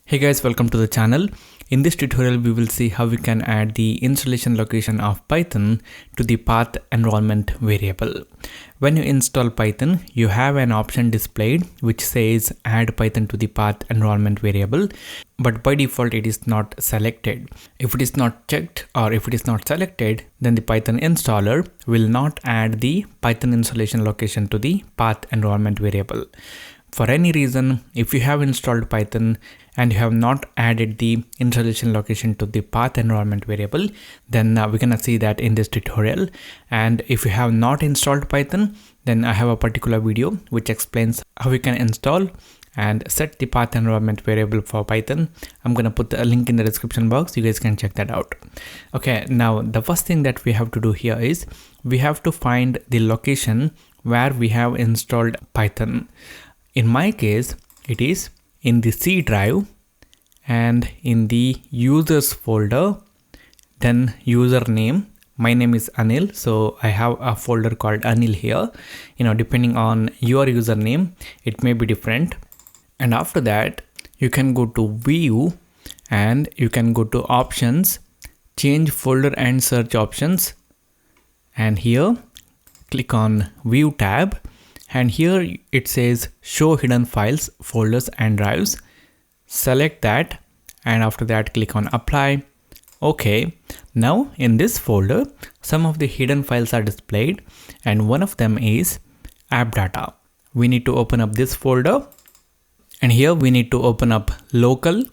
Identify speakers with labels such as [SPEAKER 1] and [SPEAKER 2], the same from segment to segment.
[SPEAKER 1] Hey guys, welcome to the channel. In this tutorial, we will see how we can add the installation location of Python to the path environment variable. When you install Python, you have an option displayed which says add Python to the path environment variable, but by default it is not selected. If it is not checked or if it is not selected, then the Python installer will not add the Python installation location to the path environment variable. For any reason, if you have installed Python and you have not added the installation location to the path environment variable, then we're gonna see that in this tutorial. And if you have not installed Python, then I have a particular video which explains how you can install and set the path environment variable for Python. I'm gonna put a link in the description box. You guys can check that out. Okay, now the first thing that we have to do here is we have to find the location where we have installed Python. In my case, it is in the C drive and in the users folder, then username. My name is Anil, so I have a folder called Anil here. Depending on your username, it may be different. And after that, you can go to view and you can go to options, change folder and search options. And here, click on view tab. And here it says show hidden files, folders and drives. Select that and after that click on apply. Okay, now in this folder, some of the hidden files are displayed and one of them is AppData. We need to open up this folder and here we need to open up local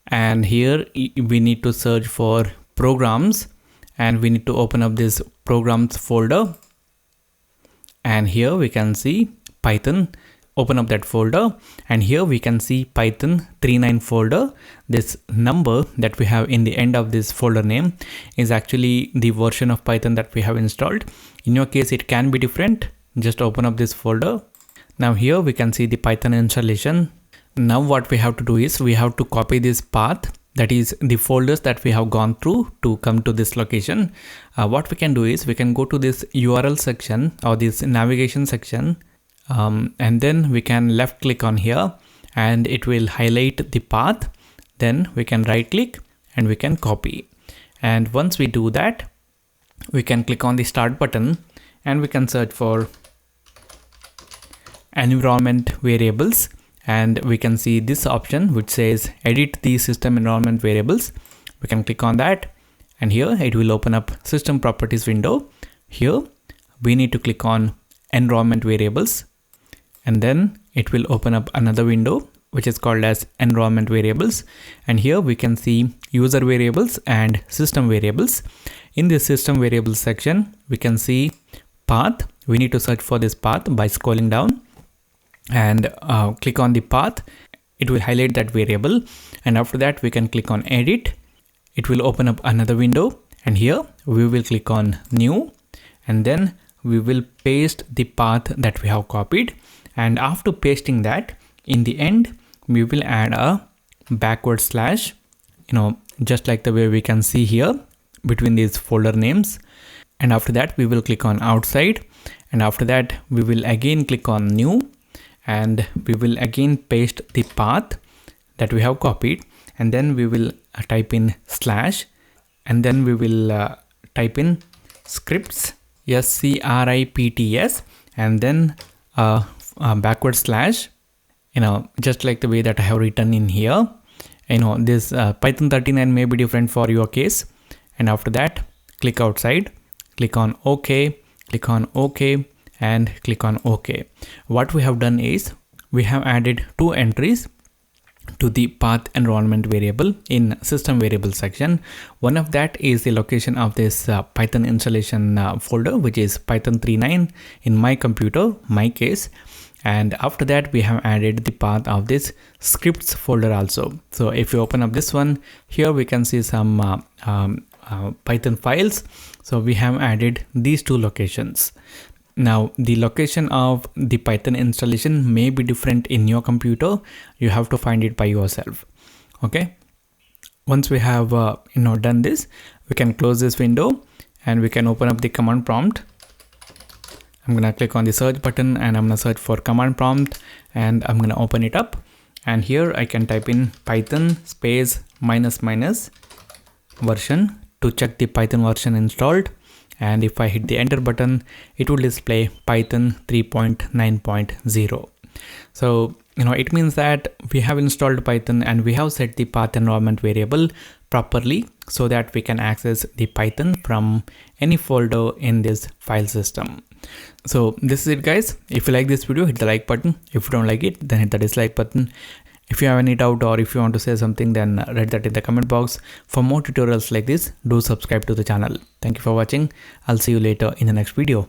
[SPEAKER 1] and here we need to search for programs and we need to open up this programs folder. And here we can see Python, open up that folder and here we can see Python 39 folder. This number that we have in the end of this folder name is actually the version of Python that we have installed. In your case, it can be different. Just open up this folder. Now here we can see the Python installation. Now what we have to do is we have to copy this path, that is the folders that we have gone through to come to this location. What we can do is we can go to this URL section or this navigation section and then we can left click on here and it will highlight the path. Then we can right click and we can copy. And once we do that, we can click on the start button and we can search for environment variables. And we can see this option which says edit the system environment variables. We can click on that and here it will open up system properties window. Here we need to click on environment variables and then it will open up another window which is called as environment variables. And here we can see user variables and system variables. In the system variables section, we can see path. We need to search for this path by scrolling down and click on the path. It will highlight that variable and after that we can click on edit. It will open up another window and here we will click on new and then we will paste the path that we have copied. And after pasting that, in the end we will add a backward slash, just like the way we can see here between these folder names. And after that we will click on outside and after that we will again click on new and we will again paste the path that we have copied and then we will type in slash and then we will type in scripts, scripts, and then backward slash, just like the way that I have written in here. This Python 39 may be different for your case. And after that, click outside, click on OK, click on OK, and click on OK. What we have done is we have added two entries to the path environment variable in system variable section. One of that is the location of this Python installation folder, which is Python 39 in my computer, my case. And after that, we have added the path of this scripts folder also. So if you open up this one, here we can see some Python files. So we have added these two locations. Now the location of the Python installation may be different in your computer. You have to find it by yourself. Okay. Once we have done this, we can close this window and we can open up the command prompt. I'm gonna click on the search button and I'm gonna search for command prompt and I'm gonna open it up. and here I can type in python space minus minus version to check the Python version installed, and if I hit the enter button, it will display Python 3.9.0. So it means that we have installed Python and we have set the path environment variable properly so that we can access the Python from any folder in this file system. So this is it, guys. If you like this video, hit the like button. If you don't like it, then hit the dislike button. If you have any doubt or if you want to say something, then write that in the comment box. For more tutorials like this, do subscribe to the channel. Thank you for watching. I'll see you later in the next video.